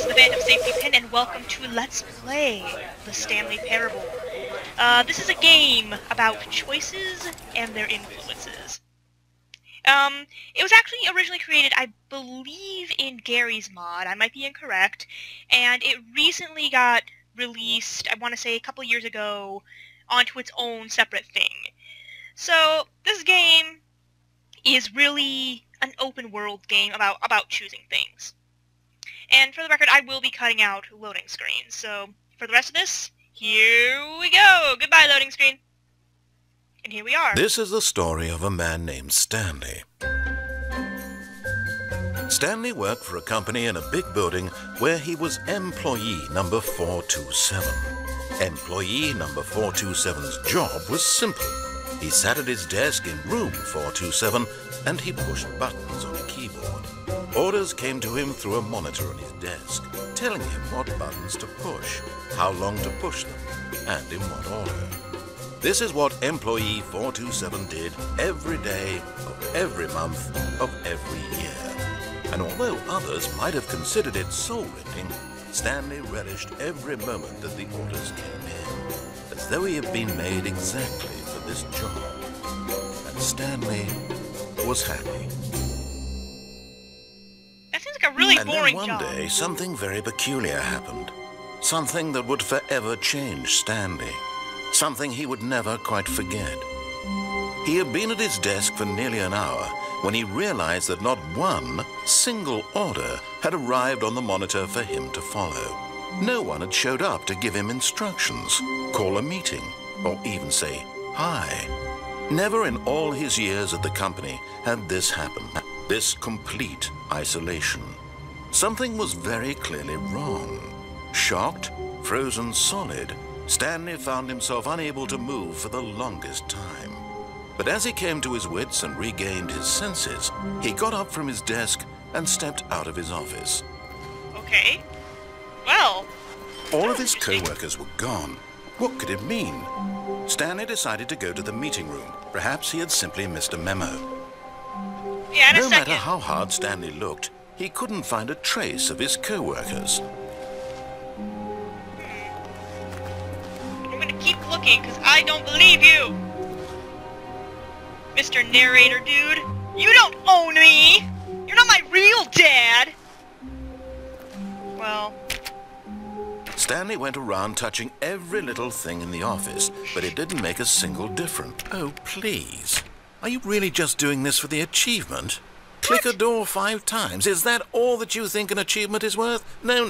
is the Band of Safety Pin, and welcome to Let's Play the Stanley Parable. This is a game about choices and their influences. It was actually originally created, I believe, in Gary's mod. I might be incorrect. And it recently got released, I want to say a couple years ago, onto its own separate thing. So, this game is really an open world game about choosing things. And for the record, I will be cutting out loading screens. So, for the rest of this, here we go! Goodbye, loading screen! And here we are. This is the story of a man named Stanley. Stanley worked for a company in a big building where he was employee number 427. Employee number 427's job was simple. He sat at his desk in room 427 and he pushed buttons on a keyboard. Orders came to him through a monitor on his desk, telling him what buttons to push, how long to push them, and in what order. This is what employee 427 did every day of every month of every year. And although others might have considered it soul-rending, Stanley relished every moment that the orders came in, as though he had been made exactly for this job. And Stanley was happy. That seems like a really boring job. And then one day, something very peculiar happened. Something that would forever change Stanley. Something he would never quite forget. He had been at his desk for nearly an hour when he realized that not one single order had arrived on the monitor for him to follow. No one had showed up to give him instructions, call a meeting, or even say hi. Never in all his years at the company had this happened. This complete isolation. Something was very clearly wrong. Shocked, frozen solid, Stanley found himself unable to move for the longest time. But as he came to his wits and regained his senses, he got up from his desk and stepped out of his office. Okay. Well... All of his co-workers were gone. What could it mean? Stanley decided to go to the meeting room. Perhaps he had simply missed a memo. Yeah, in a No second. matter how hard Stanley looked, he couldn't find a trace of his co-workers. I'm gonna keep looking, because I don't believe you! Mr. Narrator Dude, you don't own me! You're not my real dad! Well... Stanley went around touching every little thing in the office, but it didn't make a single difference. Oh, please. Are you really just doing this for the achievement? Click a door 5 times. Is that all that you think an achievement is worth? No.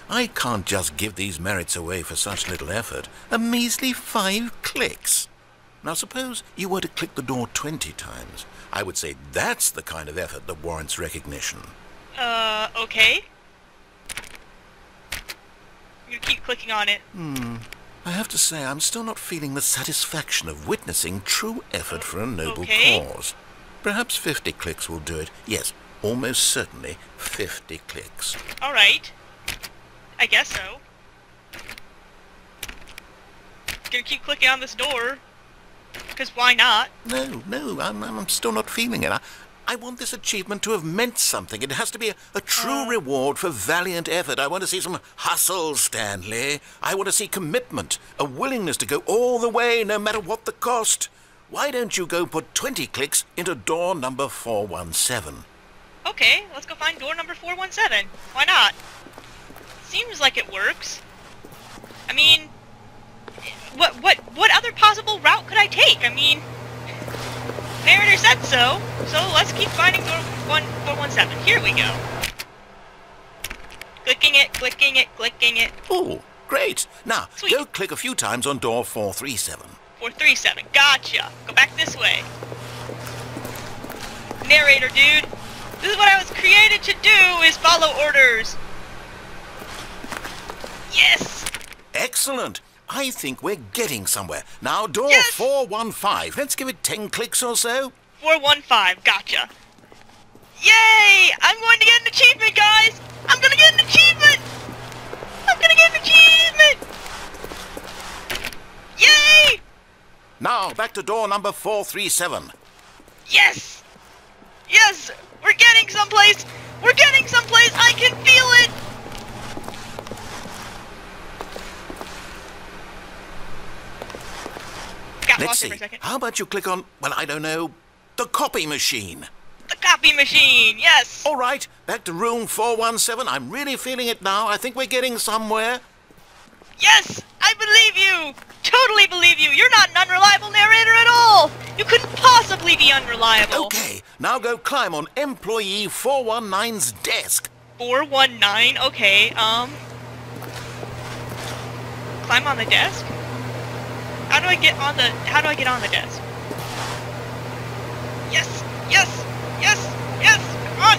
I can't just give these merits away for such little effort. A measly 5 clicks. Now suppose you were to click the door 20 times. I would say that's the kind of effort that warrants recognition. Okay. You keep clicking on it. I have to say, I'm still not feeling the satisfaction of witnessing true effort for a noble cause. Perhaps 50 clicks will do it. Yes, almost certainly 50 clicks. Alright. I guess so. Gonna keep clicking on this door. Because why not? No, I'm still not feeling it. I want this achievement to have meant something. It has to be a true reward for valiant effort. I want to see some hustle, Stanley. I want to see commitment, a willingness to go all the way, no matter what the cost. Why don't you go put 20 clicks into door number 417? Okay, let's go find door number 417. Why not? Seems like it works. I mean, what other possible route could I take? I mean, narrator said so, let's keep finding door 417. Here we go. Clicking it. Oh, great. Now, Sweet. Go click a few times on door 437. 437, gotcha. Go back this way. Narrator dude, this is what I was created to do, is follow orders. Yes! Excellent. I think we're getting somewhere. Now, door Yes! 415. Let's give it 10 clicks or so. 415, gotcha. Yay! I'm going to get an achievement, guys! I'm gonna get an achievement! Yay! Now, back to door number 437. Yes! Yes! We're getting someplace! I can feel it! lost it for a see. second. How about you click on, well, I don't know, the copy machine? The copy machine, yes! All right, back to room 417. I'm really feeling it now. I think we're getting somewhere. Yes! I believe you! Totally believe you! You're not an unreliable narrator at all! You couldn't possibly be unreliable! Okay, now go climb on employee 419's desk. 419? Okay, climb on the desk? How do I get on the desk? Yes! Yes! Yes! Yes! Come on!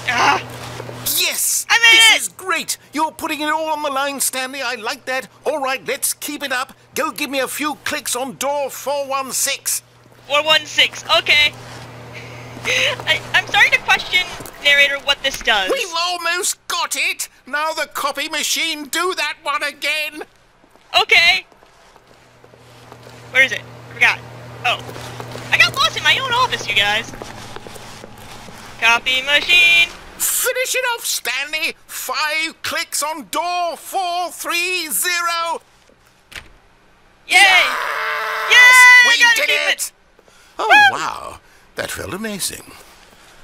Ah! Yes! I made This it! is great! You're putting it all on the line, Stanley. I like that. All right, let's keep it up. Go give me a few clicks on door 416. 416, okay. I'm starting to question, narrator, what this does. We've almost got it! Now the copy machine, do that one again! Okay. Where is it? I forgot. Oh. I got lost in my own office, you guys. Copy machine. Finish it off, Stanley! 5 clicks on door 430! Yay! Yes! Yay! I We gotta did keep it! Oh, Woo! wow. That felt amazing.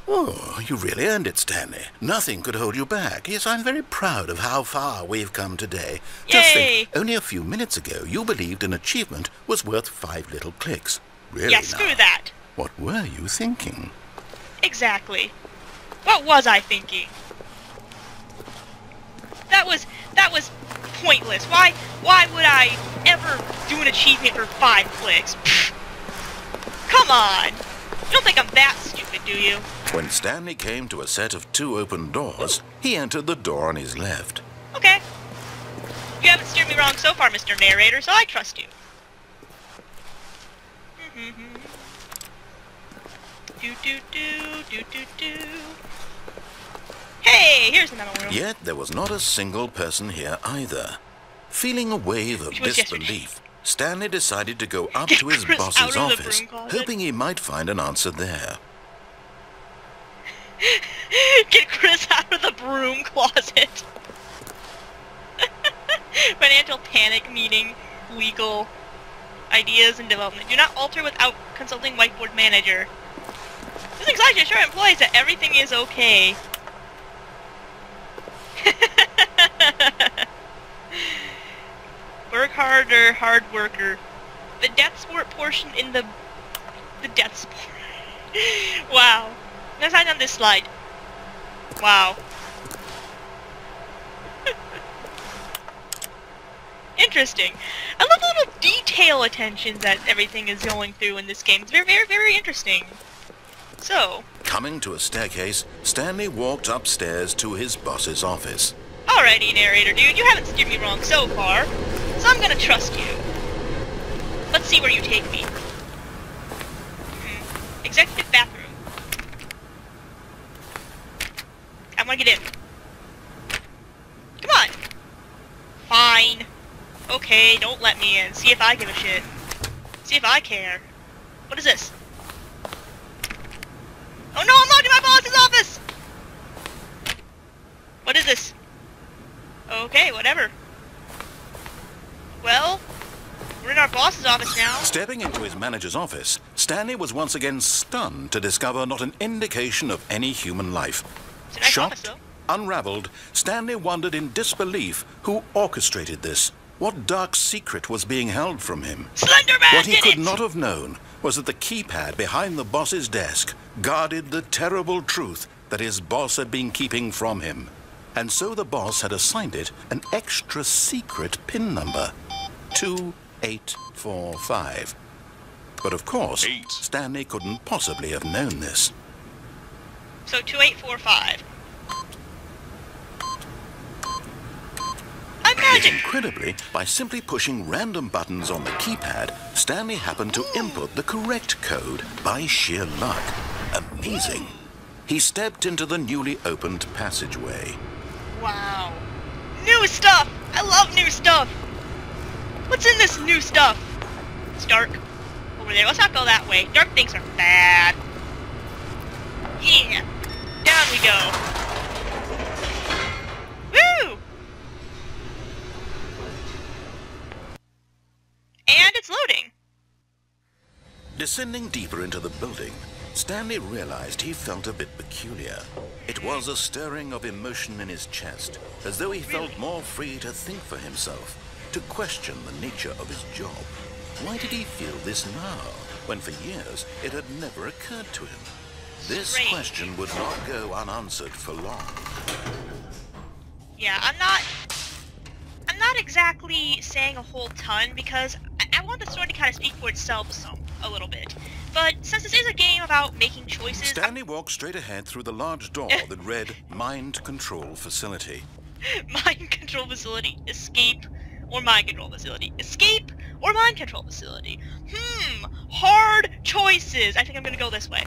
Oh, you really earned it, Stanley. Nothing could hold you back. Yes, I'm very proud of how far we've come today. Just Yay! think, only a few minutes ago, you believed an achievement was worth 5 little clicks. Really Yeah, now? screw that. What were you thinking? Exactly. What was I thinking? That was pointless. Why would I ever do an achievement for 5 clicks? Pfft. Come on! You don't think I'm that stupid, do you? When Stanley came to a set of 2 open doors, he entered the door on his left. Okay. You haven't steered me wrong so far, Mr. Narrator, so I trust you. Do do do do do do. Hey, here's the metal room. Yet there was not a single person here either. Feeling a wave of Which was disbelief, Stanley decided to go up Get to his Chris boss's out of the office, broom closet. hoping he might find an answer there. Get Chris out of the broom closet. Financial panic meeting, legal ideas and development. Do not alter without consulting whiteboard manager. This anxiety assure employees that everything is okay. Work harder, hard worker. The death sport portion in the death sport. Wow. Let's sign on this slide. Wow. Interesting. I love the little detail attention that everything is going through in this game. It's very, very, very interesting. So. Coming to a staircase, Stanley walked upstairs to his boss's office. Alrighty, narrator dude, you haven't steered me wrong so far, so I'm gonna trust you. Let's see where you take me. Executive bathroom. I wanna get in. Come on. Fine. Okay, don't let me in. See if I give a shit. See if I care. What is this? Oh no, I'm locked in my boss's office! What is this? Okay, whatever. Well, we're in our boss's office now. Stepping into his manager's office, Stanley was once again stunned to discover not an indication of any human life. It's a nice office, Shocked, though. unraveled, Stanley wondered in disbelief who orchestrated this. What dark secret was being held from him? Slenderman What he did could it! not have known was that the keypad behind the boss's desk guarded the terrible truth that his boss had been keeping from him. And so the boss had assigned it an extra secret PIN number, 2845. But of course, Stanley couldn't possibly have known this. So 2845. I'm magic! Incredibly, by simply pushing random buttons on the keypad, Stanley happened to input the correct code by sheer luck. Amazing. He stepped into the newly opened passageway. Wow. New stuff! I love new stuff! What's in this new stuff? It's dark. Over there. Let's not go that way. Dark things are bad. Yeah. Down we go. Woo! And it's loading. Descending deeper into the building, Stanley realized he felt a bit peculiar. It was a stirring of emotion in his chest, as though he felt more free to think for himself, to question the nature of his job. Why did he feel this now, when for years it had never occurred to him? This question would not go unanswered for long. Yeah, I'm not exactly saying a whole ton, because I want the story to kind of speak for itself a little bit. But since this is a game about making choices... Stanley walked straight ahead through the large door that read Mind Control Facility. Mind Control Facility. Escape or Mind Control Facility. Escape or Mind Control Facility. Hard choices. I think I'm gonna go this way.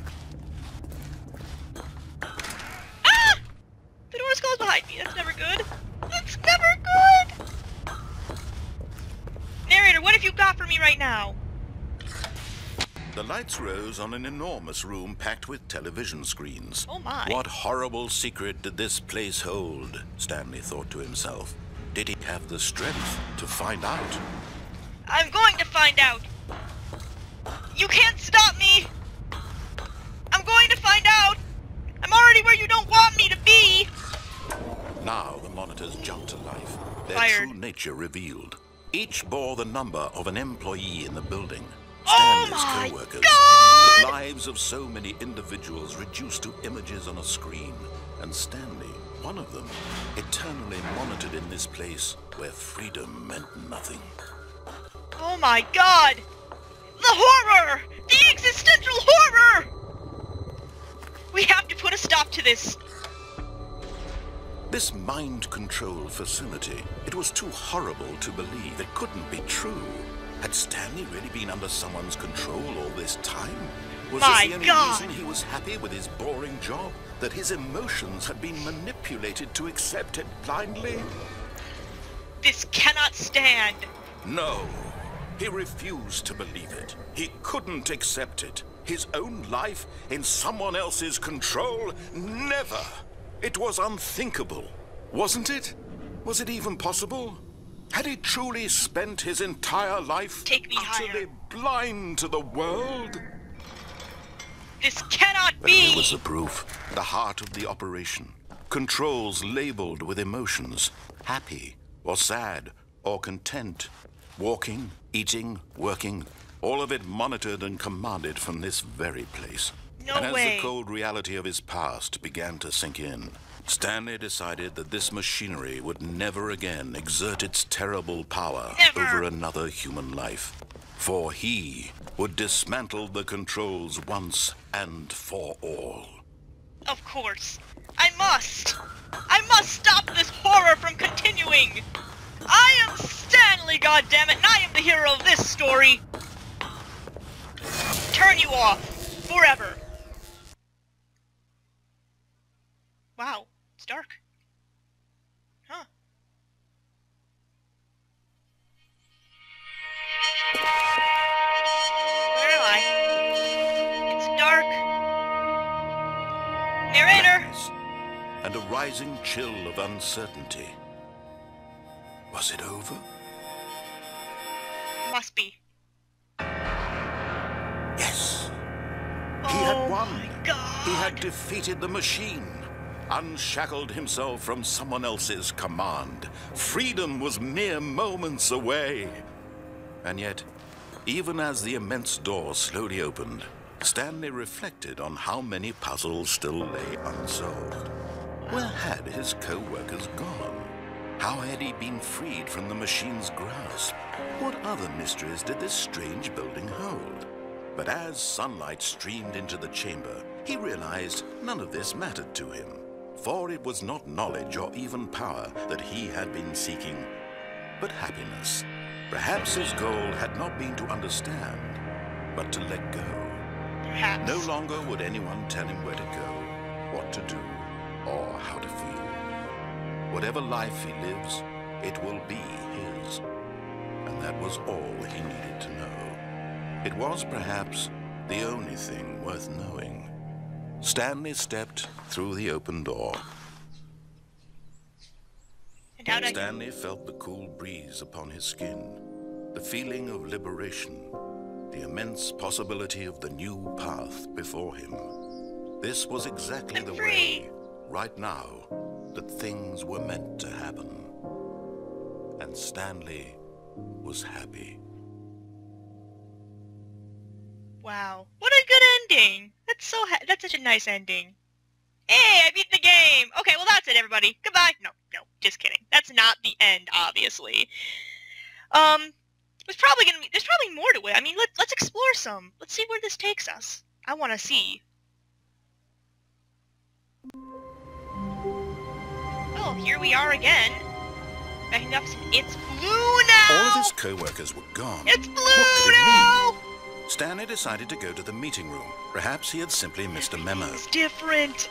Ah! The door's closed behind me. That's never good. That's never good! Narrator, what have you got for me right now? The lights rose on an enormous room packed with television screens. Oh my. What horrible secret did this place hold? Stanley thought to himself. Did he have the strength to find out? I'm going to find out! You can't stop me! I'm going to find out! I'm already where you don't want me to be! Now the monitors jumped to life, their Fired. true nature revealed. Each bore the number of an employee in the building. Oh Stanley's my co-workers. God! The lives of so many individuals reduced to images on a screen. And Stanley, one of them, eternally monitored in this place where freedom meant nothing. Oh my God! The horror! The existential horror! We have to put a stop to this. This mind control facility, it was too horrible to believe. It couldn't be true. Had Stanley really been under someone's control all this time? Was this the only reason he was happy with his boring job? That his emotions had been manipulated to accept it blindly? This cannot stand. No. He refused to believe it. He couldn't accept it. His own life in someone else's control? Never. It was unthinkable. Wasn't it? Was it even possible? Had he truly spent his entire life utterly blind to the world? This cannot be! Here was the proof. The heart of the operation. Controls labeled with emotions. Happy, or sad, or content. Walking, eating, working. All of it monitored and commanded from this very place. No and as way. the cold reality of his past began to sink in, Stanley decided that this machinery would never again exert its terrible power over another human life. For he would dismantle the controls once and for all. Of course. I must! I must stop this horror from continuing! I am Stanley, goddammit, and I am the hero of this story! Turn you off! Forever! Wow, it's dark. Huh. Where am I? It's dark. Narrator! And a rising chill of uncertainty. Was it over? Must be. Yes. He had won. My God. He had defeated the machine. Unshackled himself from someone else's command. Freedom was mere moments away. And yet, even as the immense door slowly opened, Stanley reflected on how many puzzles still lay unsolved. Where had his co-workers gone? How had he been freed from the machine's grasp? What other mysteries did this strange building hold? But as sunlight streamed into the chamber, he realized none of this mattered to him. For it was not knowledge or even power that he had been seeking, but happiness. Perhaps his goal had not been to understand, but to let go. Perhaps. No longer would anyone tell him where to go, what to do, or how to feel. Whatever life he lives, it will be his. And that was all he needed to know. It was perhaps the only thing worth knowing. Stanley stepped through the open door. And Stanley felt the cool breeze upon his skin, the feeling of liberation. the immense possibility of the new path before him. This was exactly the way, right now, that things were meant to happen. And Stanley was happy. Wow, what a good ending! That's such a nice ending. Hey, I beat the game! Okay, well that's it, everybody. Goodbye. No, just kidding. That's not the end, obviously. There's probably more to it. I mean, let's explore some. Let's see where this takes us. I want to see. Oh, here we are again. It's blue now! All of his co-workers were gone. It's blue now! Stanley decided to go to the meeting room. Perhaps he had simply missed a memo. It's different.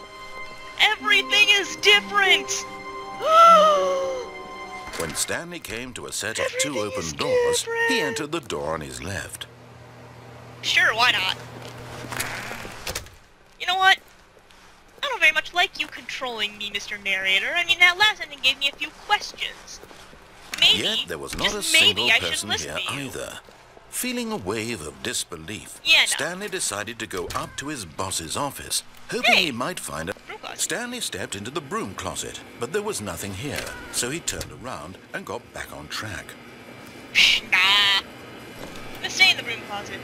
Everything is different. When Stanley came to a set of two open doors, he entered the door on his left. Sure, why not? You know what? I don't very much like you controlling me, Mr. Narrator. I mean, that last ending gave me a few questions. Maybe, yet there was not a single person here either. Feeling a wave of disbelief, Stanley decided to go up to his boss's office, hoping he might find a... Stanley stepped into the broom closet, but there was nothing here, so he turned around and got back on track. Nah. Let's stay in the broom closet.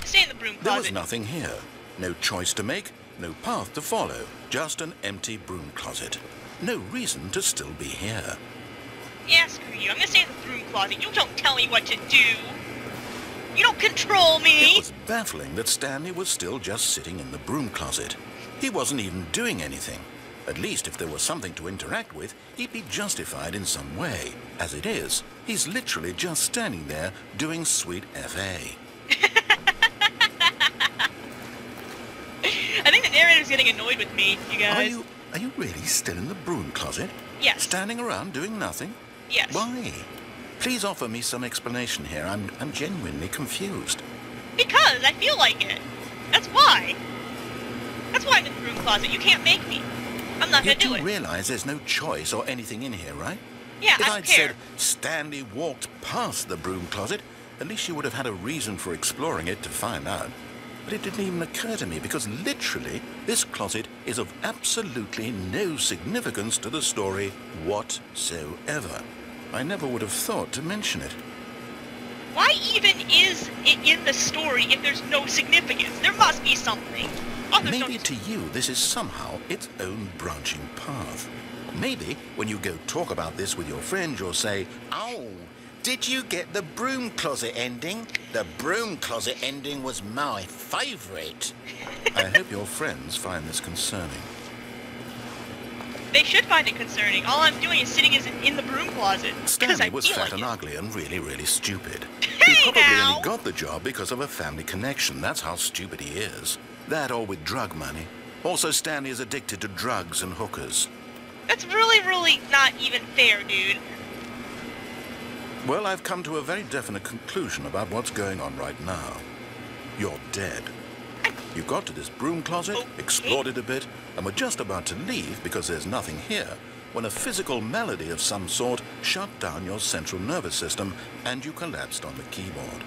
Stay in the broom closet. There was nothing here. No choice to make, no path to follow, just an empty broom closet. No reason to still be here. Yeah, screw you. I'm gonna stay in the broom closet. You don't tell me what to do. You don't control me! It was baffling that Stanley was still just sitting in the broom closet. He wasn't even doing anything. At least if there was something to interact with, he'd be justified in some way. As it is, he's literally just standing there doing sweet FA. I think the narrator's getting annoyed with me, you guys. Are you really still in the broom closet? Yes. Standing around doing nothing? Yes. Why? Please offer me some explanation here. I'm genuinely confused. Because I feel like it. That's why. That's why I'm in the broom closet. You can't make me. I'm not gonna do it. You realize there's no choice or anything in here, right? Yeah, if I I'd don't care. said Stanley walked past the broom closet, at least you would have had a reason for exploring it to find out. But it didn't even occur to me because literally this closet is of absolutely no significance to the story whatsoever. I never would have thought to mention it. Why even is it in the story if there's no significance? There must be something. Oh, Maybe to you this is somehow its own branching path. Maybe when you go talk about this with your friends you'll say, "Oh, did you get the broom closet ending? The broom closet ending was my favourite." I hope your friends find this concerning. They should find it concerning. All I'm doing is sitting in the broom closet. Stanley was fat and ugly and really, really stupid. Hey, he probably now! only got the job because of a family connection. That's how stupid he is. That or with drug money. Also, Stanley is addicted to drugs and hookers. That's really, really not even fair, dude. Well, I've come to a very definite conclusion about what's going on right now. You're dead. You got to this broom closet, explored it a bit, and were just about to leave because there's nothing here, when a physical malady of some sort shut down your central nervous system and you collapsed on the keyboard.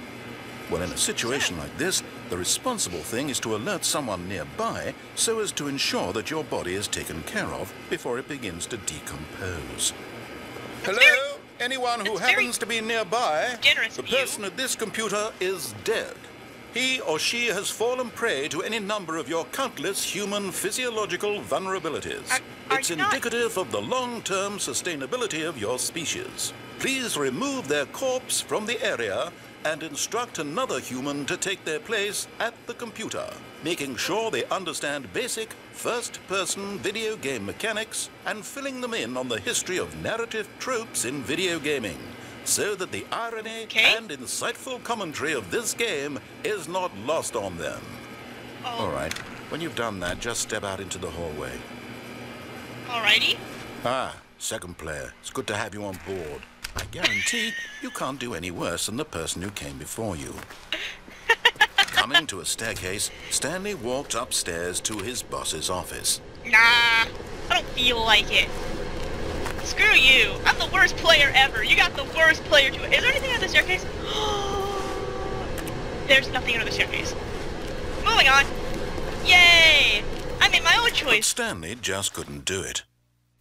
Well, in a situation like this, the responsible thing is to alert someone nearby so as to ensure that your body is taken care of before it begins to decompose. Hello? Anyone who happens to be nearby? The person at this computer is dead. He or she has fallen prey to any number of your countless human physiological vulnerabilities. It's indicative of the long-term sustainability of your species. Please remove their corpse from the area and instruct another human to take their place at the computer, making sure they understand basic first-person video game mechanics and filling them in on the history of narrative tropes in video gaming, so that the irony and insightful commentary of this game is not lost on them. All right, when you've done that, just step out into the hallway. Alrighty. Ah, second player. It's good to have you on board. I guarantee you can't do any worse than the person who came before you. Coming to a staircase, Stanley walked upstairs to his boss's office. Nah, I don't feel like it. Screw you. I'm the worst player ever. You got the worst player too. Is there anything on the staircase? There's nothing under the staircase. Moving on. Yay! I made my own But choice. Stanley just couldn't do it.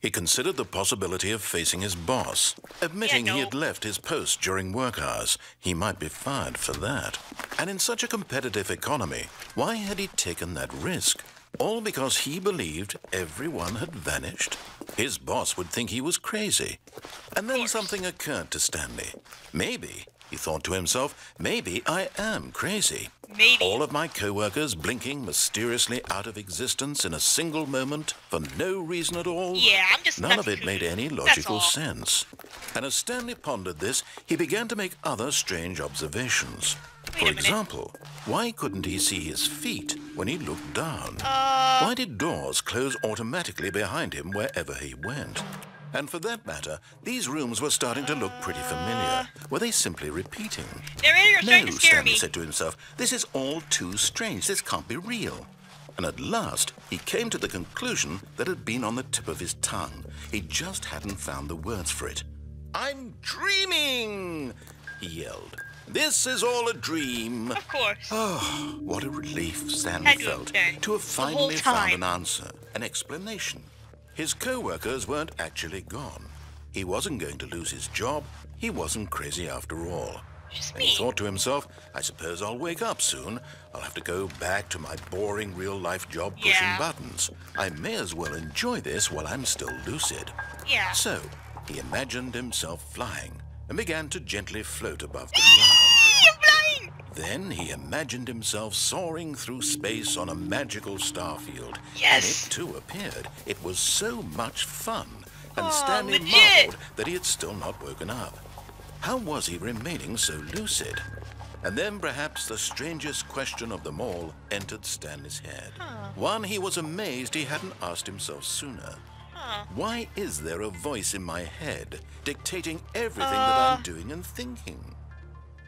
He considered the possibility of facing his boss, admitting he had left his post during work hours. He might be fired for that. And in such a competitive economy, why had he taken that risk? All because he believed everyone had vanished? His boss would think he was crazy. And then something occurred to Stanley. Maybe, he thought to himself, maybe I am crazy. Maybe. All of my co-workers blinking mysteriously out of existence in a single moment for no reason at all? Yeah, I'm just None of nuts it made cuckoo. any That's logical all. sense. And as Stanley pondered this, he began to make other strange observations. Wait a For minute. example, why couldn't he see his feet when he looked down? Why did doors close automatically behind him wherever he went? And for that matter, these rooms were starting to look pretty familiar. Were they simply repeating? Narrator, you're starting No, to scare Stanley me. said to himself, this is all too strange. This can't be real. And at last, he came to the conclusion that had been on the tip of his tongue. He just hadn't found the words for it. I'm dreaming, he yelled. This is all a dream. Of course. Oh, what a relief Stanley Had to have felt been. to have The whole finally found time. an answer, an explanation. His co-workers weren't actually gone. He wasn't going to lose his job. He wasn't crazy after all. Just And he me. thought to himself, I suppose I'll wake up soon. I'll have to go back to my boring real-life job pushing Yeah. buttons. I may as well enjoy this while I'm still lucid. Yeah. So, he imagined himself flying and began to gently float above the ground. I'm flying! Then he imagined himself soaring through space on a magical starfield. Yes. And it too appeared. It was so much fun. And Oh, Stanley legit. marveled that he had still not woken up. How was he remaining so lucid? And then perhaps the strangest question of them all entered Stanley's head. One he was amazed he hadn't asked himself sooner. Why is there a voice in my head dictating everything that I'm doing and thinking?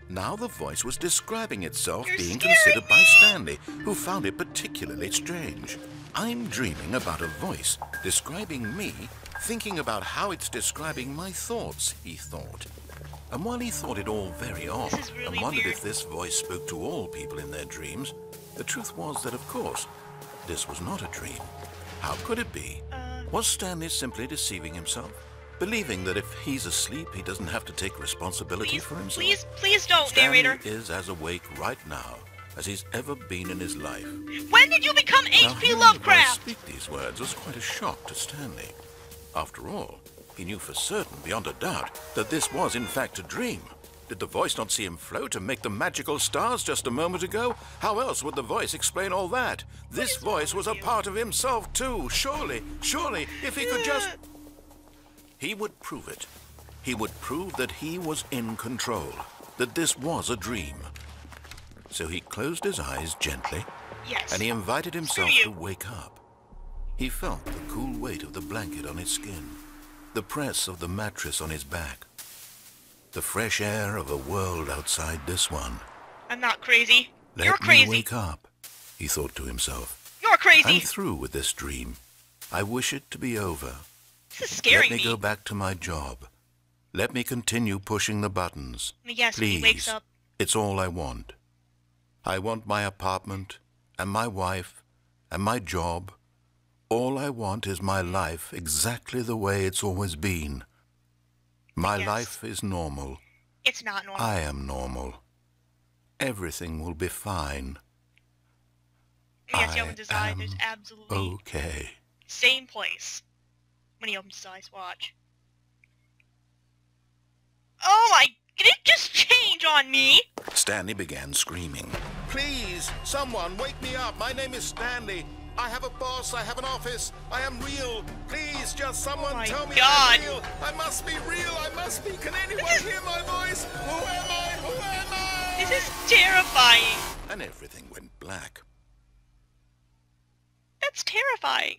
Now the voice was describing itself You're being scaring considered by me. Stanley, who found it particularly strange. I'm dreaming about a voice describing me, thinking about how it's describing my thoughts, he thought. And while he thought it all very odd, This is really and wondered weird. if this voice spoke to all people in their dreams, the truth was that, of course, this was not a dream. How could it be? Was Stanley simply deceiving himself? Believing that if he's asleep, he doesn't have to take responsibility Please, for himself? please don't, Stanley narrator. is as awake right now as he's ever been in his life. When did you become Now, H.P. hearing the voice Lovecraft? speak these words was quite a shock to Stanley. After all, he knew for certain, beyond a doubt, that this was in fact a dream. Did the voice not see him float and make the magical stars just a moment ago? How else would the voice explain all that? This voice was a part of himself too. Surely, if he could just... He would prove it. He would prove that he was in control, that this was a dream. So he closed his eyes gently, Yes. and he invited himself you. to wake up. He felt the cool weight of the blanket on his skin, the press of the mattress on his back, the fresh air of a world outside this one. I'm not crazy. Let You're me crazy. wake up, he thought to himself. You're crazy. I'm through with this dream. I wish it to be over. This is scaring Let me go back to my job. Let me continue pushing the buttons. Yes, when he wakes Please. up. It's all I want. I want my apartment, and my wife, and my job. All I want is my life exactly the way it's always been. My Yes. life is normal. It's not normal. I am normal. Everything will be fine. Yes, he I opens his eyes. There's am absolutely Okay. same place when he opens his eyes. Watch. Oh my! Did it just change on me? Stanley began screaming. Please, someone, wake me up. My name is Stanley. I have a boss. I have an office. I am real. Please, just someone my tell me God. I'm real. I must be real. I must be. Can anyone hear my voice? Who am I? Who am I? This is terrifying. And everything went black. That's terrifying.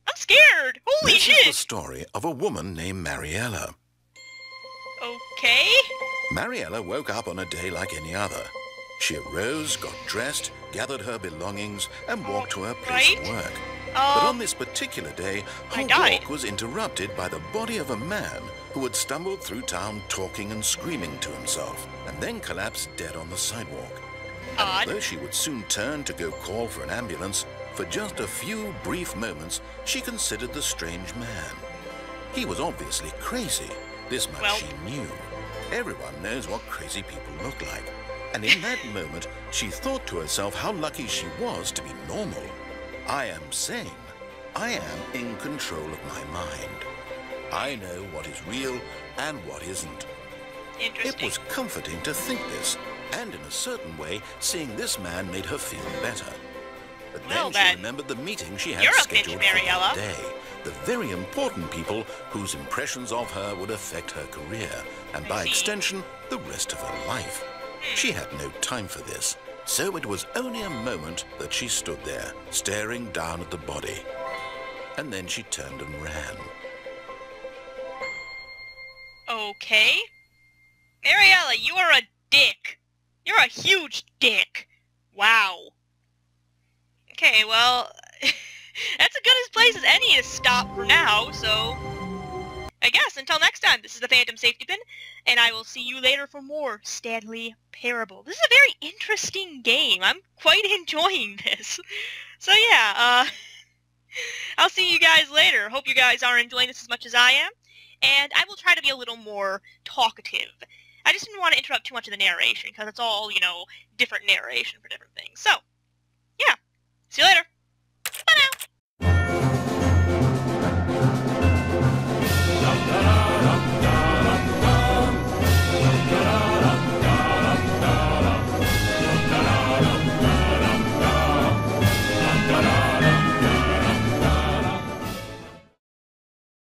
I'm scared. Holy This is shit. the story of a woman named Mariella. Okay. Mariella woke up on a day like any other. She arose, got dressed, gathered her belongings, and walked to her place of Right. work. But on this particular day, I her died. walk was interrupted by the body of a man who had stumbled through town talking and screaming to himself, and then collapsed dead on the sidewalk. And Odd. although she would soon turn to go call for an ambulance, for just a few brief moments, she considered the strange man. He was obviously crazy. This much Well. she knew. Everyone knows what crazy people look like. And in that moment, she thought to herself how lucky she was to be normal. I am sane. I am in control of my mind. I know what is real and what isn't. It Interesting. was comforting to think this, and in a certain way, seeing this man made her feel better. But Well, then she then, remembered the meeting she had you're a bitch, scheduled for Mariella. that day. The very important people whose impressions of her would affect her career, and I by see. extension, the rest of her life. She had no time for this, so it was only a moment that she stood there, staring down at the body. And then she turned and ran. Okay. Mariella, you are a dick. You're a huge dick. Wow. Okay, well, that's as good a place as any to stop for now, so I guess until next time, this is the Phantom Safety Pin, and I will see you later for more Stanley Parable. This is a very interesting game. I'm quite enjoying this. So yeah, I'll see you guys later. Hope you guys are enjoying this as much as I am, and I will try to be a little more talkative. I just didn't want to interrupt too much of the narration, because it's all, you know, different narration for different things. So, yeah. See you later.